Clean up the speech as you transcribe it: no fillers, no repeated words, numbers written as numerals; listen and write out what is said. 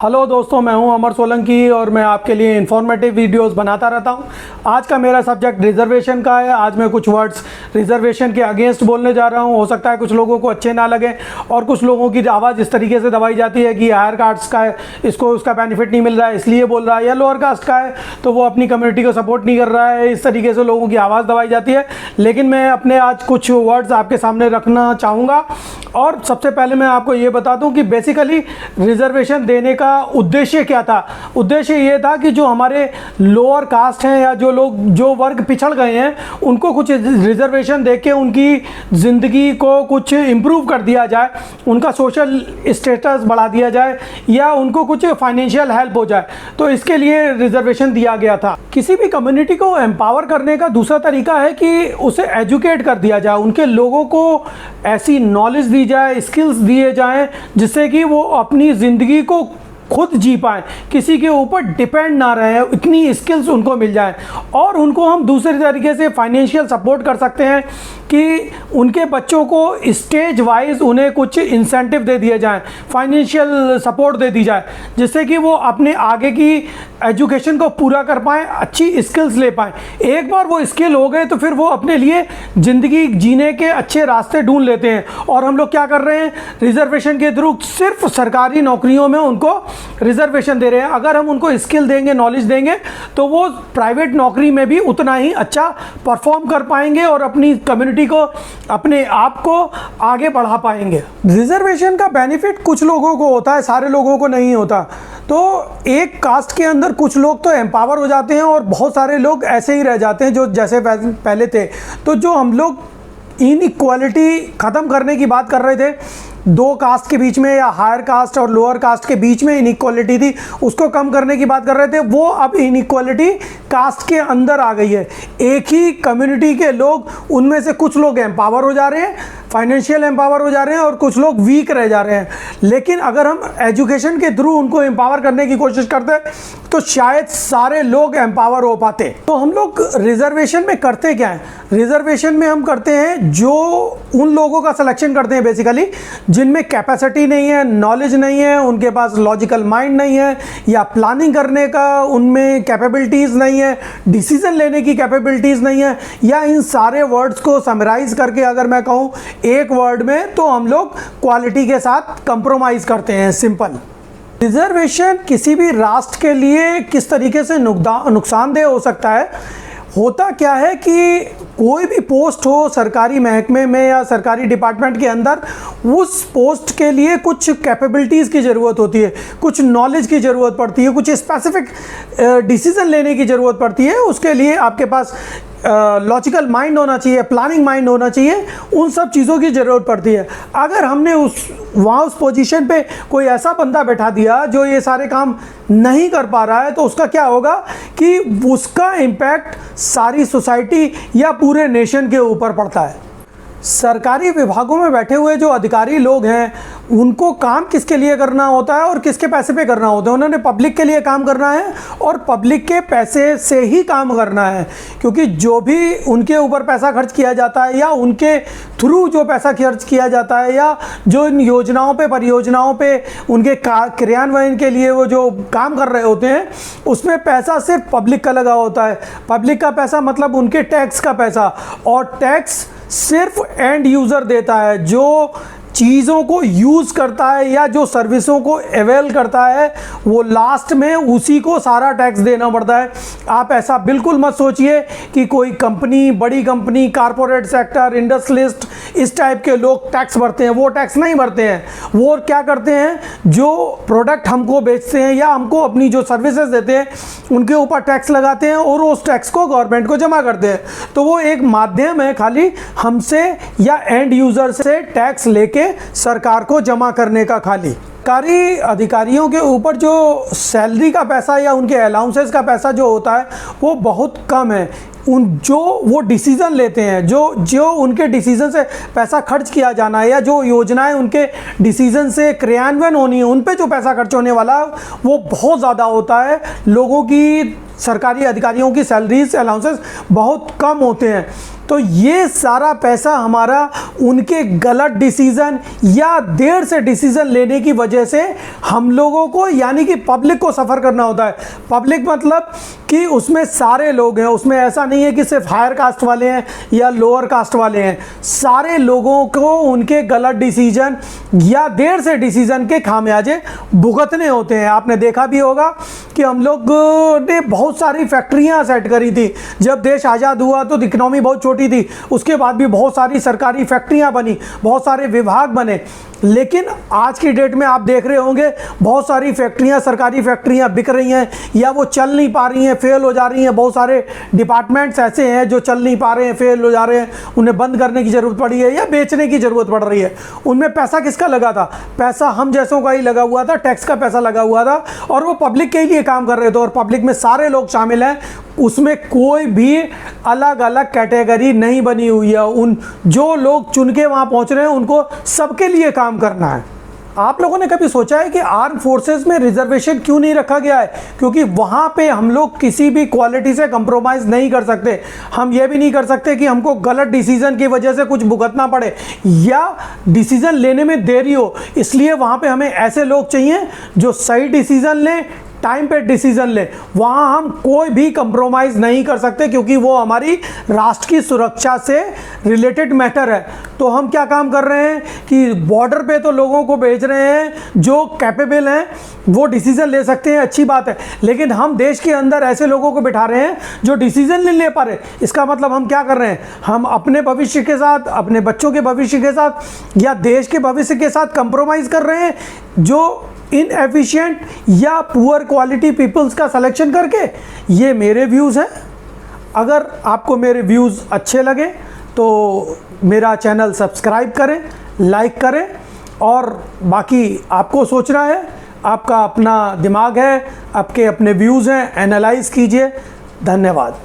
Hello दोस्तों, मैं हूं अमर सोलंकी और मैं आपके लिए इन्फॉर्मेटिव वीडियोस बनाता रहता हूं। आज का मेरा सब्जेक्ट रिजर्वेशन का है। आज मैं कुछ वर्ड्स रिजर्वेशन के अगेंस्ट बोलने जा रहा हूं। हो सकता है कुछ लोगों को अच्छे ना लगे और कुछ लोगों की आवाज़ इस तरीके से दबाई जाती है कि हायर कास्ट का है, इसको उसका बेनिफिट नहीं मिल रहा है इसलिए बोल रहा है, या लोअर कास्ट का है तो वो अपनी कम्युनिटी को सपोर्ट नहीं कर रहा है। इस तरीके से लोगों की आवाज़ दबाई जाती है। लेकिन मैं अपने आज कुछ वर्ड्स आपके सामने रखना चाहूँगा। और सबसे पहले मैं आपको ये बता दूँ कि बेसिकली रिजर्वेशन देने का उद्देश्य क्या था। उद्देश्य ये था कि जो हमारे लोअर कास्ट हैं या जो वर्ग पिछड़ गए हैं उनको कुछ रिजर्वेशन देके उनकी ज़िंदगी को कुछ इम्प्रूव कर दिया जाए, उनका सोशल स्टेटस बढ़ा दिया जाए या उनको कुछ फाइनेंशियल हेल्प हो जाए। तो इसके लिए रिजर्वेशन दिया गया था। किसी भी कम्युनिटी को एम्पावर करने का दूसरा तरीका है कि उसे एजुकेट कर दिया जाए, उनके लोगों को ऐसी नॉलेज दी जाए, स्किल्स दिए जाएं जिससे कि वो अपनी ज़िंदगी को खुद जी पाएँ, किसी के ऊपर डिपेंड ना रहे, इतनी स्किल्स उनको मिल जाए। और उनको हम दूसरे तरीके से फाइनेंशियल सपोर्ट कर सकते हैं कि उनके बच्चों को स्टेज वाइज उन्हें कुछ इंसेंटिव दे दिए जाएं, फाइनेंशियल सपोर्ट दे दी जाए, जिससे कि वो अपने आगे की एजुकेशन को पूरा कर पाएँ, अच्छी स्किल्स ले पाएँ। एक बार वो स्किल हो गए तो फिर वो अपने लिए ज़िंदगी जीने के अच्छे रास्ते ढूंढ लेते हैं। और हम लोग क्या कर रहे हैं, रिजर्वेशन के थ्रू सिर्फ सरकारी नौकरियों में उनको रिजर्वेशन दे रहे हैं। अगर हम उनको स्किल देंगे, नॉलेज देंगे तो वो प्राइवेट नौकरी में भी उतना ही अच्छा परफॉर्म कर पाएंगे और अपनी कम्युनिटी को, अपने आप को आगे बढ़ा पाएंगे। रिजर्वेशन का बेनिफिट कुछ लोगों को होता है, सारे लोगों को नहीं होता। तो एक कास्ट के अंदर कुछ लोग तो एम्पावर हो जाते हैं और बहुत सारे लोग ऐसे ही रह जाते हैं जो जैसे पहले थे। तो जो हम लोग इनइक्वालिटी ख़त्म करने की बात कर रहे थे, दो कास्ट के बीच में या हायर कास्ट और लोअर कास्ट के बीच में इनइक्वालिटी थी, उसको कम करने की बात कर रहे थे, वो अब इनइक्वालिटी कास्ट के अंदर आ गई है। एक ही कम्युनिटी के लोग, उनमें से कुछ लोग एम्पावर हो जा रहे हैं, फाइनेंशियल एम्पावर हो जा रहे हैं और कुछ लोग वीक रह जा रहे हैं। लेकिन अगर हम एजुकेशन के थ्रू उनको एम्पावर करने की कोशिश करते तो शायद सारे लोग एम्पावर हो पाते। तो हम लोग रिजर्वेशन में करते क्या है, रिजर्वेशन में हम करते हैं जो उन लोगों का सिलेक्शन करते हैं बेसिकली जिनमें कैपेसिटी नहीं है, नॉलेज नहीं है, उनके पास लॉजिकल माइंड नहीं है या प्लानिंग करने का उनमें कैपेबिलिटीज़ नहीं है, डिसीजन लेने की कैपेबिलिटीज़ नहीं है। या इन सारे वर्ड्स को समराइज़ करके अगर मैं कहूँ एक वर्ड में, तो हम लोग क्वालिटी के साथ कंप्रोमाइज़ करते हैं। सिंपल। रिजर्वेशन किसी भी राष्ट्र के लिए किस तरीके से नुकसानदेह हो सकता है। होता क्या है कि कोई भी पोस्ट हो सरकारी महकमे में या सरकारी डिपार्टमेंट के अंदर, उस पोस्ट के लिए कुछ कैपेबिलिटीज़ की ज़रूरत होती है, कुछ नॉलेज की ज़रूरत पड़ती है, कुछ स्पेसिफिक डिसीज़न लेने की ज़रूरत पड़ती है। उसके लिए आपके पास लॉजिकल माइंड होना चाहिए, प्लानिंग माइंड होना चाहिए, उन सब चीज़ों की ज़रूरत पड़ती है। अगर हमने उस पोजीशन पे कोई ऐसा बंदा बैठा दिया जो ये सारे काम नहीं कर पा रहा है, तो उसका क्या होगा कि उसका इम्पैक्ट सारी सोसाइटी या पूरे नेशन के ऊपर पड़ता है। सरकारी विभागों में बैठे हुए जो अधिकारी लोग हैं, उनको काम किसके लिए करना होता है और किसके पैसे पे करना होता है। उन्होंने पब्लिक के लिए काम करना है और पब्लिक के पैसे से ही काम करना है, क्योंकि जो भी उनके ऊपर पैसा खर्च किया जाता है या उनके थ्रू जो पैसा खर्च किया जाता है या जो इन योजनाओं पे, परियोजनाओं पे उनके क्रियान्वयन के लिए वो जो काम कर रहे होते हैं, उसमें पैसा सिर्फ पब्लिक का लगा होता है। पब्लिक का पैसा मतलब उनके टैक्स का पैसा, और टैक्स सिर्फ एंड यूज़र देता है, जो चीज़ों को यूज़ करता है या जो सर्विसों को अवेल करता है, वो लास्ट में उसी को सारा टैक्स देना पड़ता है। आप ऐसा बिल्कुल मत सोचिए कि कोई कंपनी, बड़ी कंपनी, कारपोरेट सेक्टर, इंडस्ट्रियलिस्ट, इस टाइप के लोग टैक्स भरते हैं। वो टैक्स नहीं भरते हैं। वो क्या करते हैं, जो प्रोडक्ट हमको बेचते हैं या हमको अपनी जो सर्विसेज देते हैं उनके ऊपर टैक्स लगाते हैं और उस टैक्स को गवर्नमेंट को जमा करते हैं। तो वो एक माध्यम है खाली हमसे या एंड यूज़र से टैक्स लेके सरकार को जमा करने का। खाली सरकारी अधिकारियों के ऊपर जो सैलरी का पैसा या उनके अलाउंसेस का पैसा जो होता है वो बहुत कम है। जो वो डिसीज़न लेते हैं, जो उनके डिसीज़न से पैसा खर्च किया जाना है या जो योजनाएं उनके डिसीज़न से क्रियान्वयन होनी है, उन पे जो पैसा खर्च होने वाला है वो बहुत ज़्यादा होता है। लोगों की सरकारी अधिकारियों की सैलरीज अलाउंसेस बहुत कम होते हैं। तो ये सारा पैसा हमारा उनके गलत डिसीज़न या देर से डिसीज़न लेने की वजह से हम लोगों को यानी कि पब्लिक को सफ़र करना होता है। पब्लिक मतलब कि उसमें सारे लोग हैं, उसमें ऐसा नहीं है कि सिर्फ हायर कास्ट वाले हैं या लोअर कास्ट वाले हैं। सारे लोगों को उनके गलत डिसीज़न या देर से डिसीज़न के खामियाजे भुगतने होते हैं। आपने देखा भी होगा कि हम लोग ने बहुत सारी फैक्ट्रियां सेट करी थी। जब देश आज़ाद हुआ तो इकनॉमी बहुत छोटी थी, उसके बाद भी बहुत सारी सरकारी फैक्ट्रियां बनी, बहुत सारे विभाग बने। लेकिन आज की डेट में आप देख रहे होंगे बहुत सारी फैक्ट्रियां, सरकारी फैक्ट्रियां बिक रही हैं या वो चल नहीं पा रही हैं, फेल हो जा रही हैं। बहुत सारे डिपार्टमेंट्स ऐसे हैं जो चल नहीं पा रहे हैं, फेल हो जा रहे हैं, उन्हें बंद करने की ज़रूरत पड़ी है या बेचने की ज़रूरत पड़ रही है। उनमें पैसा किसका लगा था? पैसा हम जैसों का ही लगा हुआ था, टैक्स का पैसा लगा हुआ था, और वो पब्लिक के लिए काम कर रहे थे। और पब्लिक में सारे लोग शामिल हैं, उसमें कोई भी अलग अलग कैटेगरी नहीं बनी हुई है। उन जो लोग चुन के वहाँ पहुँच रहे हैं उनको सबके लिए काम करना है। आप लोगों ने कभी सोचा है कि आर्म फोर्सेस में रिजर्वेशन क्यों नहीं रखा गया है? क्योंकि वहाँ पे हम लोग किसी भी क्वालिटी से कंप्रोमाइज़ नहीं कर सकते। हम ये भी नहीं कर सकते कि हमको गलत डिसीज़न की वजह से कुछ भुगतना पड़े या डिसीज़न लेने में देरी हो। इसलिए वहाँ पे हमें ऐसे लोग चाहिए जो सही डिसीज़न लें, टाइम पे डिसीजन ले। वहाँ हम कोई भी कंप्रोमाइज़ नहीं कर सकते क्योंकि वो हमारी राष्ट्र की सुरक्षा से रिलेटेड मैटर है। तो हम क्या काम कर रहे हैं कि बॉर्डर पे तो लोगों को भेज रहे हैं जो कैपेबल हैं, वो डिसीज़न ले सकते हैं, अच्छी बात है। लेकिन हम देश के अंदर ऐसे लोगों को बिठा रहे हैं जो डिसीज़न नहीं ले पा रहे। इसका मतलब हम क्या कर रहे हैं? हम अपने भविष्य के साथ, अपने बच्चों के भविष्य के साथ या देश के भविष्य के साथ कंप्रोमाइज़ कर रहे हैं, जो इनएफिशिएंट या पुअर क्वालिटी पीपल्स का सिलेक्शन करके। ये मेरे व्यूज़ हैं। अगर आपको मेरे व्यूज़ अच्छे लगे तो मेरा चैनल सब्सक्राइब करें, लाइक करें, और बाकी आपको सोचना है, आपका अपना दिमाग है, आपके अपने व्यूज़ हैं, एनालाइज कीजिए। धन्यवाद।